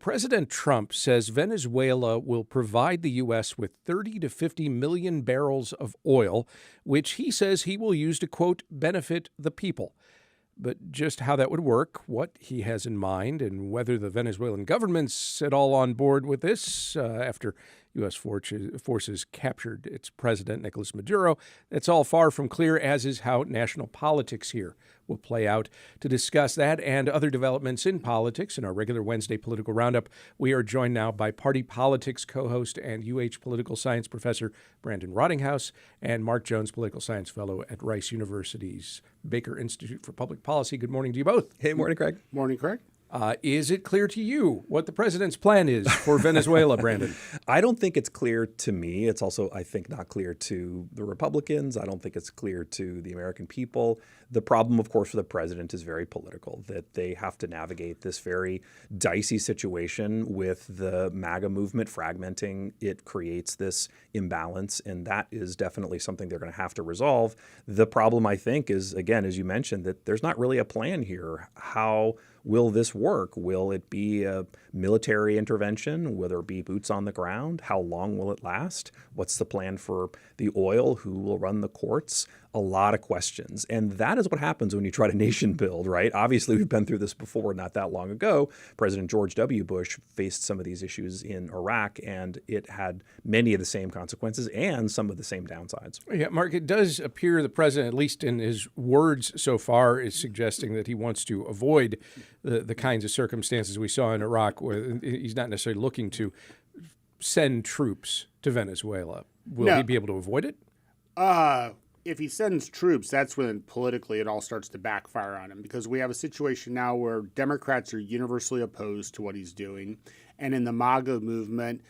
President Trump says Venezuela will provide the U.S. with 30 to 50 million barrels of oil, which he says he will use to, quote, benefit the people. But just how that would work, what he has in mind, and whether the Venezuelan government's at all on board with this after U.S. forces captured its president, Nicolás Maduro, that's all far from clear, as is how national politics here will play out. To discuss that and other developments in politics in our regular Wednesday political roundup, we are joined now by party politics co-host and UH political science professor Brandon Rottinghouse and Mark Jones, political science fellow at Rice University's Baker Institute for Public Policy. Good morning to you both. Hey, morning, Craig. Morning, Craig. Is it clear to you what the president's plan is for Venezuela, Brandon? I don't think it's clear to me. It's also, I think, not clear to the Republicans. I don't think it's clear to the American people. The problem, of course, for the president is very political, that they have to navigate this very dicey situation with the MAGA movement fragmenting. It creates this imbalance, and that is definitely something they're going to have to resolve. The problem, I think, is, again, as you mentioned, that there's not really a plan here. How will this work? Will it be a military intervention? Will there be boots on the ground? How long will it last? What's the plan for the oil? Who will run the courts? A lot of questions. And that is what happens when you try to nation build, right? Obviously, we've been through this before not that long ago. President George W. Bush faced some of these issues in Iraq, and it had many of the same consequences and some of the same downsides. Yeah, Mark, it does appear the president, at least in his words so far, is suggesting that he wants to avoid the kinds of circumstances we saw in Iraq, where he's not necessarily looking to send troops to Venezuela. Will he be able to avoid it? If he sends troops, that's when politically it all starts to backfire on him, because we have a situation now where Democrats are universally opposed to what he's doing. And in the MAGA movement,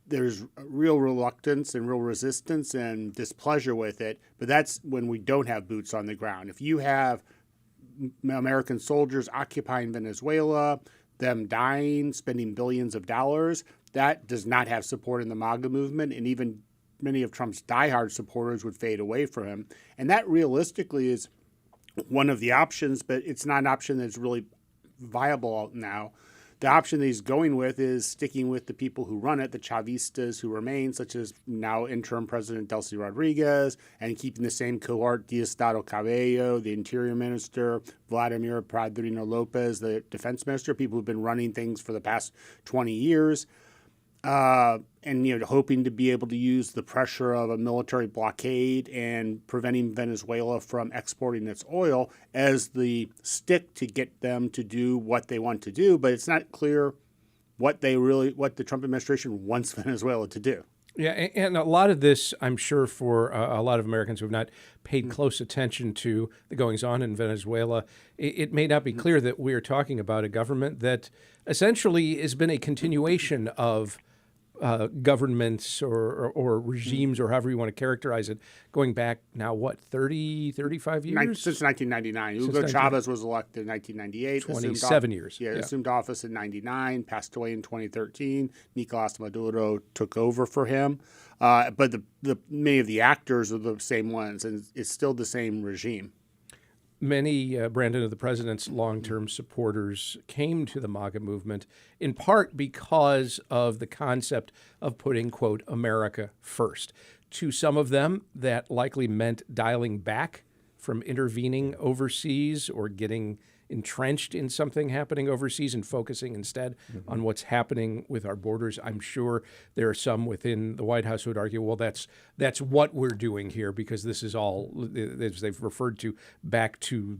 there's real reluctance and real resistance and displeasure with it. But that's when we don't have boots on the ground. If you have American soldiers occupying Venezuela, them dying, spending billions of dollars, that does not have support in the MAGA movement, and even many of Trump's diehard supporters would fade away from him. And that realistically is one of the options, but it's not an option that's really viable now. The option that he's going with is sticking with the people who run it, the Chavistas who remain, such as now interim President Delcy Rodriguez, and keeping the same cohort, Diosdado Cabello, the Interior Minister, Vladimir Padrino Lopez, the Defense Minister, people who've been running things for the past 20 years. And hoping to be able to use the pressure of a military blockade and preventing Venezuela from exporting its oil as the stick to get them to do what they want to do. But it's not clear what the Trump administration wants Venezuela to do. Yeah, and a lot of this, I'm sure, for a lot of Americans who have not paid close attention to the goings-on in Venezuela, it may not be clear that we are talking about a government that essentially has been a continuation of governments or regimes, or however you want to characterize it, going back now, 30, 35 years? Since 1999. Hugo Chavez was elected in 1998. 27 years. Yeah, assumed office in 99, passed away in 2013. Nicolás Maduro took over for him. But many of the actors are the same ones, and it's still the same regime. Many, Brandon, of the president's long-term supporters came to the MAGA movement in part because of the concept of putting, quote, America first. To some of them, that likely meant dialing back from intervening overseas or getting entrenched in something happening overseas and focusing instead on what's happening with our borders. I'm sure there are some within the White House who would argue, well, that's what we're doing here, because this is all, as they've referred to, back to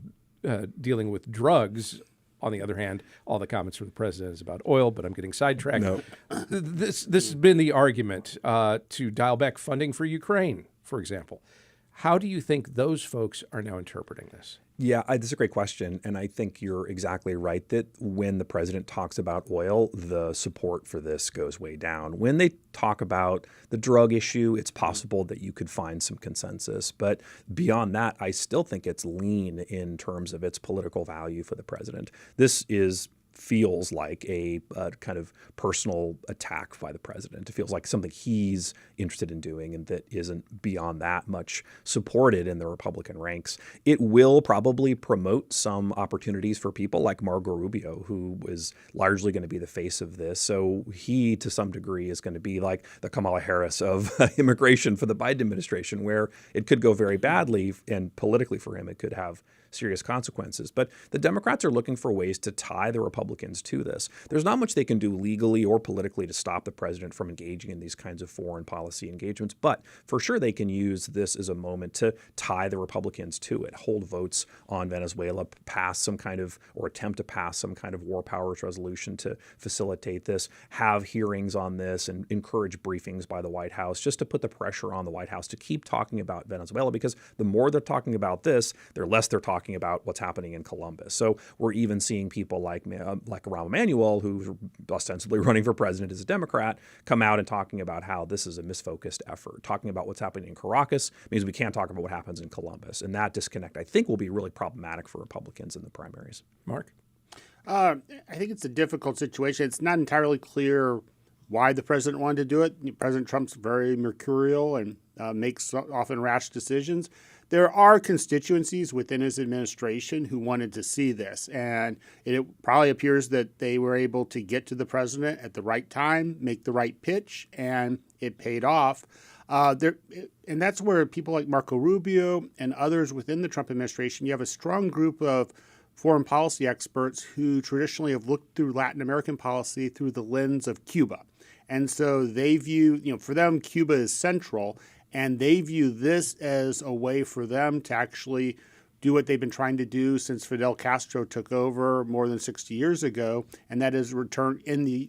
dealing with drugs. On the other hand, all the comments from the president is about oil, but I'm getting sidetracked. No. This has been the argument to dial back funding for Ukraine, for example. How do you think those folks are now interpreting this? Yeah, that's a great question. And I think you're exactly right that when the president talks about oil, the support for this goes way down. When they talk about the drug issue, it's possible that you could find some consensus. But beyond that, I still think it's lean in terms of its political value for the president. This is feels like a kind of personal attack by the president. It feels like something he's interested in doing and that isn't beyond that much supported in the Republican ranks. It will probably promote some opportunities for people like Marco Rubio, who is largely going to be the face of this. So he, to some degree, is going to be like the Kamala Harris of immigration for the Biden administration, where it could go very badly, and politically for him, it could have serious consequences. But the Democrats are looking for ways to tie the Republicans to this. There's not much they can do legally or politically to stop the president from engaging in these kinds of foreign policy engagements, but for sure they can use this as a moment to tie the Republicans to it, hold votes on Venezuela, pass some kind of, or attempt to pass some kind of war powers resolution to facilitate this, have hearings on this, and encourage briefings by the White House, just to put the pressure on the White House to keep talking about Venezuela, because the more they're talking about this, the less they're talking about what's happening in Columbus. So we're even seeing people like Rahm Emanuel, who's ostensibly running for president as a Democrat, come out and talking about how this is a misfocused effort. Talking about what's happening in Caracas means we can't talk about what happens in Columbus. And that disconnect, I think, will be really problematic for Republicans in the primaries. Mark? I think it's a difficult situation. It's not entirely clear why the president wanted to do it. President Trump's very mercurial and makes often rash decisions. There are constituencies within his administration who wanted to see this, and it probably appears that they were able to get to the president at the right time, make the right pitch, and it paid off. And that's where people like Marco Rubio and others within the Trump administration, you have a strong group of foreign policy experts who traditionally have looked through Latin American policy through the lens of Cuba. And so they view, for them, Cuba is central. And they view this as a way for them to actually do what they've been trying to do since Fidel Castro took over more than 60 years ago, and that is return in the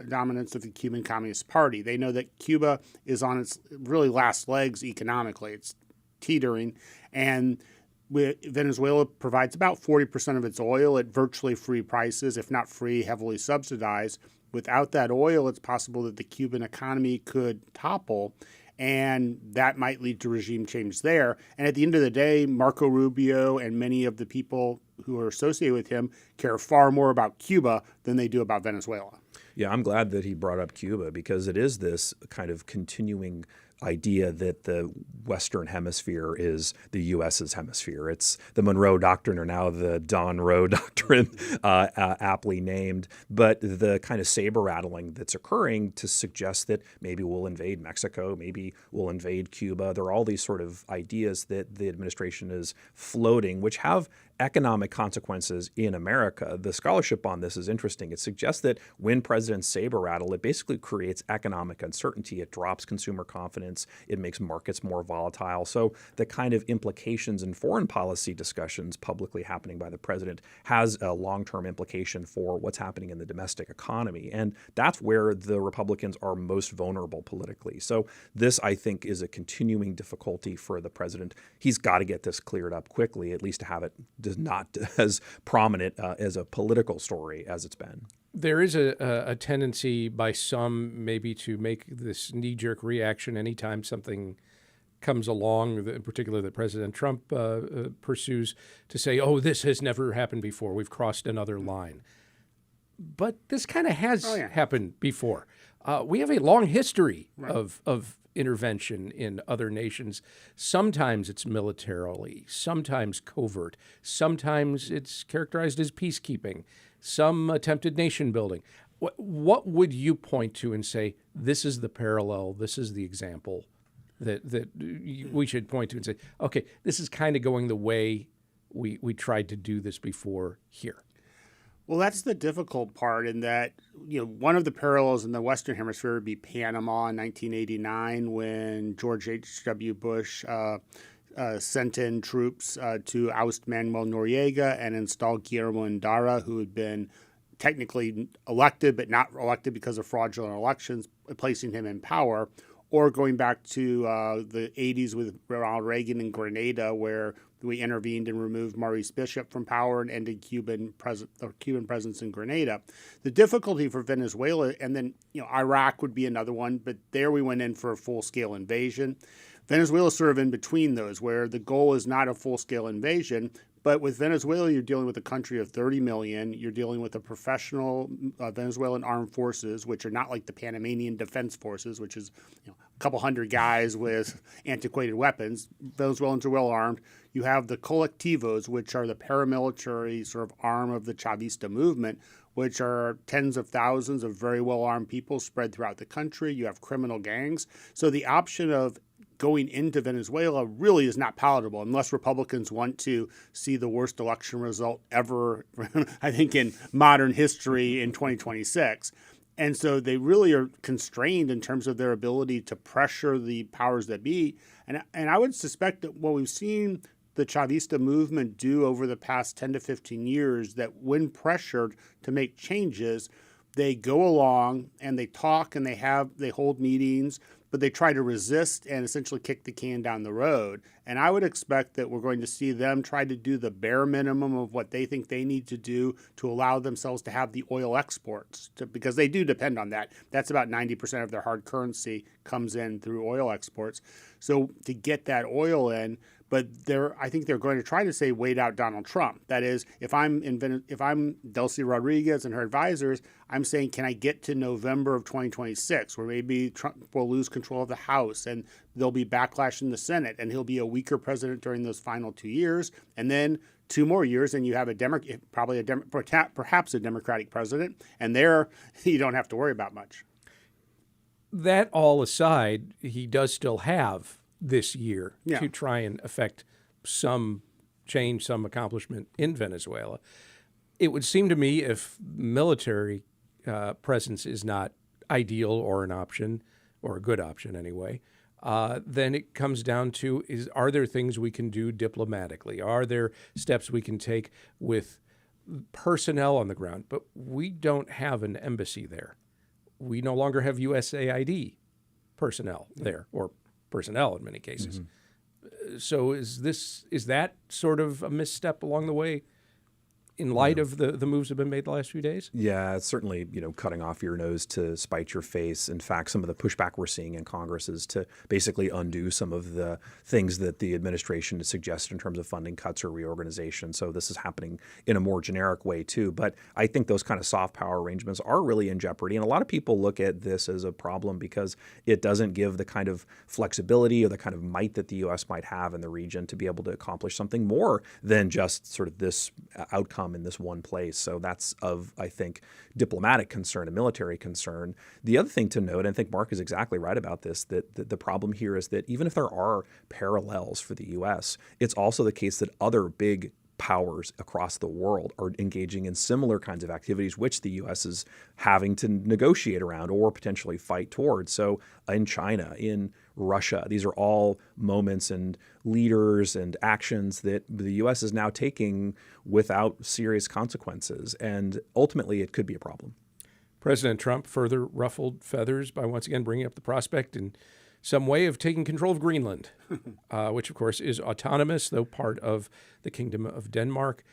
dominance of the Cuban Communist Party. They know that Cuba is on its really last legs economically. It's teetering, and Venezuela provides about 40% of its oil at virtually free prices, if not free, heavily subsidized. Without that oil, it's possible that the Cuban economy could topple, and that might lead to regime change there. And at the end of the day, Marco Rubio and many of the people who are associated with him care far more about Cuba than they do about Venezuela. Yeah, I'm glad that he brought up Cuba, because it is this kind of continuing idea that the Western Hemisphere is the U.S.'s hemisphere. It's the Monroe Doctrine, or now the Don Roe Doctrine, aptly named. But the kind of saber rattling that's occurring to suggest that maybe we'll invade Mexico, maybe we'll invade Cuba. There are all these sort of ideas that the administration is floating, which have economic consequences in America. The scholarship on this is interesting. It suggests that when presidents saber rattle, it basically creates economic uncertainty. It drops consumer confidence. It makes markets more volatile. So the kind of implications in foreign policy discussions publicly happening by the president has a long-term implication for what's happening in the domestic economy. And that's where the Republicans are most vulnerable politically. So this, I think, is a continuing difficulty for the president. He's got to get this cleared up quickly, at least to have it not as prominent as a political story as it's been. There is a tendency by some maybe to make this knee-jerk reaction anytime something comes along, in particular that President Trump pursues, to say, oh, this has never happened before. We've crossed another line. But this kind of has happened before. We have a long history of intervention in other nations. Sometimes it's militarily, sometimes covert, sometimes it's characterized as peacekeeping, some attempted nation building. What would you point to and say, this is the parallel, this is the example that we should point to and say, okay, this is kind of going the way we tried to do this before here? Well, that's the difficult part, in that, one of the parallels in the Western Hemisphere would be Panama in 1989, when George H.W. Bush sent in troops to oust Manuel Noriega and install Guillermo Endara, who had been technically elected but not elected because of fraudulent elections, placing him in power. Or going back to the 80s with Ronald Reagan in Grenada, where we intervened and removed Maurice Bishop from power and ended Cuban presence in Grenada. The difficulty for Venezuela, and then Iraq would be another one, but there we went in for a full-scale invasion. Venezuela is sort of in between those, where the goal is not a full-scale invasion, but But with Venezuela, you're dealing with a country of 30 million. You're dealing with a professional Venezuelan armed forces, which are not like the Panamanian Defense Forces, which is a couple hundred guys with antiquated weapons. Venezuelans are well armed. You have the colectivos, which are the paramilitary sort of arm of the Chavista movement, which are tens of thousands of very well-armed people spread throughout the country. You have criminal gangs. So the option of going into Venezuela really is not palatable unless Republicans want to see the worst election result ever, I think, in modern history in 2026. And so they really are constrained in terms of their ability to pressure the powers that be. And I would suspect that what we've seen the Chavista movement do over the past 10 to 15 years, that when pressured to make changes, they go along and they talk and they hold meetings, but they try to resist and essentially kick the can down the road. And I would expect that we're going to see them try to do the bare minimum of what they think they need to do to allow themselves to have the oil exports, because they do depend on that. That's about 90% of their hard currency comes in through oil exports. So to get that oil in, but I think they're going to try to say wait out Donald Trump. That is, if I'm Delcy Rodriguez and her advisors, I'm saying, can I get to November of 2026, where maybe Trump will lose control of the House and there'll be backlash in the Senate, and he'll be a weaker president during those final 2 years, and then 2 more years, and you have perhaps a Democratic president, and there you don't have to worry about much. That all aside, he does still have this year to try and affect some change, some accomplishment in Venezuela. It would seem to me, if military presence is not ideal or an option, or a good option anyway, then it comes down to, are there things we can do diplomatically? Are there steps we can take with personnel on the ground? But we don't have an embassy there. We no longer have USAID personnel there, or personnel in many cases. Mm-hmm. So is that sort of a misstep along the way in light of the moves that have been made the last few days? Yeah, it's certainly, cutting off your nose to spite your face. In fact, some of the pushback we're seeing in Congress is to basically undo some of the things that the administration has suggested in terms of funding cuts or reorganization. So this is happening in a more generic way too. But I think those kind of soft power arrangements are really in jeopardy. And a lot of people look at this as a problem because it doesn't give the kind of flexibility or the kind of might that the U.S. might have in the region to be able to accomplish something more than just sort of this outcome in this one place. So that's of, I think, diplomatic concern and military concern. The other thing to note, and I think Mark is exactly right about this, that the problem here is that even if there are parallels for the U.S., it's also the case that other big powers across the world are engaging in similar kinds of activities, which the U.S. is having to negotiate around or potentially fight towards. So in China, in Russia, these are all moments and leaders and actions that the U.S. is now taking without serious consequences. And ultimately, it could be a problem. President Trump further ruffled feathers by once again bringing up the prospect in some way of taking control of Greenland, which, of course, is autonomous, though part of the Kingdom of Denmark.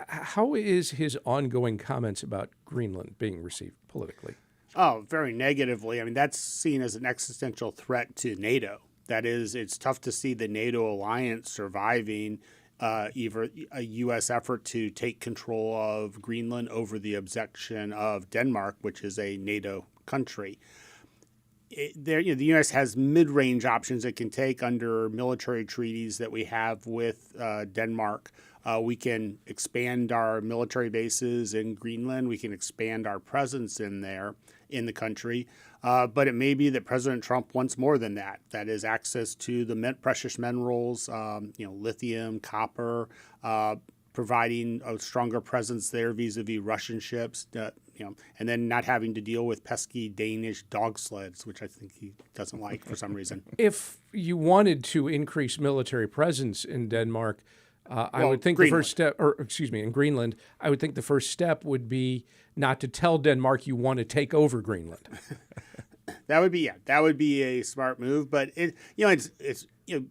How is his ongoing comments about Greenland being received politically? Oh, very negatively. I mean, that's seen as an existential threat to NATO. That is, it's tough to see the NATO alliance surviving either a U.S. effort to take control of Greenland over the objection of Denmark, which is a NATO country. The U.S. has mid-range options it can take under military treaties that we have with Denmark. We can expand our military bases in Greenland. We can expand our presence in the country. But it may be that President Trump wants more than that. That is access to the precious minerals, lithium, copper, providing a stronger presence there vis-a-vis Russian ships. And then not having to deal with pesky Danish dog sleds, which I think he doesn't like for some reason. If you wanted to increase military presence in Denmark, I would think Greenland. the first step, in Greenland, I would think the first step would be not to tell Denmark you want to take over Greenland. That would be a smart move. But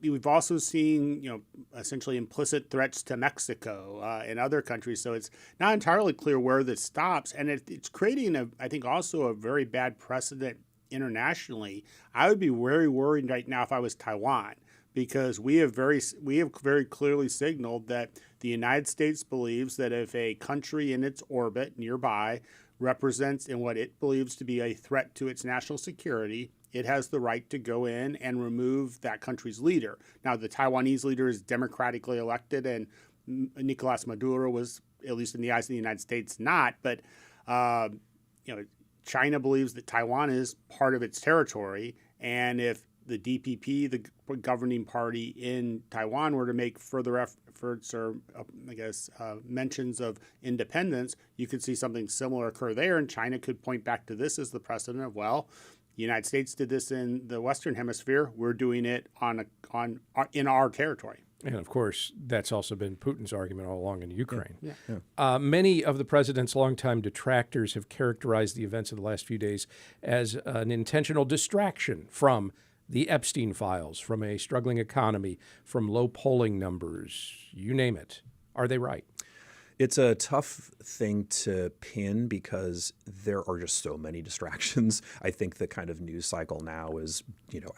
we've also seen essentially implicit threats to Mexico and other countries. So it's not entirely clear where this stops, and it's creating I think also a very bad precedent internationally. I would be very worried right now if I was Taiwan, because we have very clearly signaled that The United States believes that if a country in its orbit nearby represents in what it believes to be a threat to its national security, it has the right to go in and remove that country's leader. Now, the Taiwanese leader is democratically elected, and Nicolás Maduro was, at least in the eyes of the United States, not. But China believes that Taiwan is part of its territory, and if the DPP, the governing party in Taiwan, were to make further efforts or, mentions of independence, you could see something similar occur there. And China could point back to this as the precedent of, well, the United States did this in the Western Hemisphere. We're doing it in our territory. And of course, that's also been Putin's argument all along in Ukraine. Yeah. Many of the president's longtime detractors have characterized the events of the last few days as an intentional distraction from the Epstein files, from a struggling economy, from low polling numbers, you name it. Are they right? It's a tough thing to pin because there are just so many distractions. I think the kind of news cycle now is,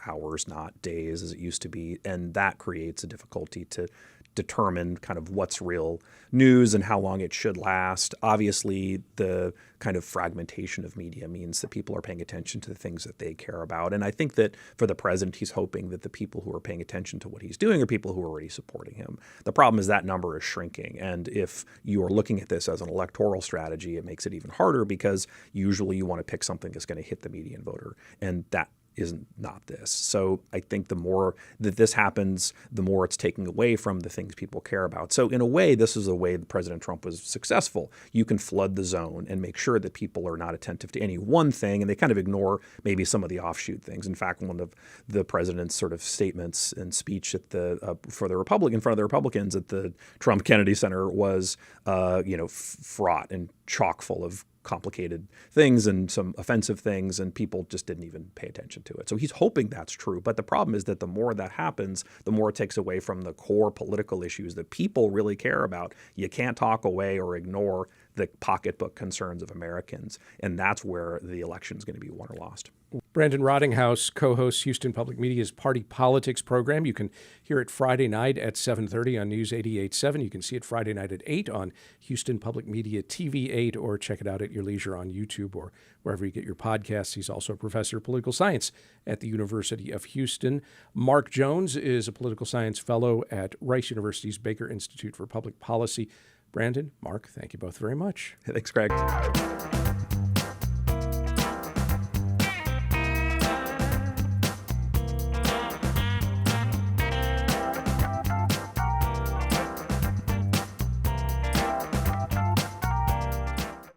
hours, not days, as it used to be. And that creates a difficulty to determine kind of what's real news and how long it should last. Obviously, the kind of fragmentation of media means that people are paying attention to the things that they care about. And I think that for the president, he's hoping that the people who are paying attention to what he's doing are people who are already supporting him. The problem is that number is shrinking. And if you are looking at this as an electoral strategy, it makes it even harder because usually you want to pick something that's going to hit the median voter. And that isn't not this. So I think the more that this happens, the more it's taking away from the things people care about. So in a way, this is a way that President Trump was successful. You can flood the zone and make sure that people are not attentive to any one thing, and they kind of ignore maybe some of the offshoot things. In fact, one of the president's sort of statements and speech at the in front of the Republicans at the Trump Kennedy Center was fraught and chock full of complicated things and some offensive things, and people just didn't even pay attention to it. So he's hoping that's true. But the problem is that the more that happens, the more it takes away from the core political issues that people really care about. You can't talk away or ignore the pocketbook concerns of Americans. And that's where the election is going to be won or lost. Brandon Rottinghouse co-hosts Houston Public Media's Party Politics program. You can hear it Friday night at 7:30 on News 88.7. You can see it Friday night at 8 on Houston Public Media TV 8, or check it out at your leisure on YouTube or wherever you get your podcasts. He's also a professor of political science at the University of Houston. Mark Jones is a political science fellow at Rice University's Baker Institute for Public Policy. Brandon, Mark, thank you both very much. Thanks, Craig.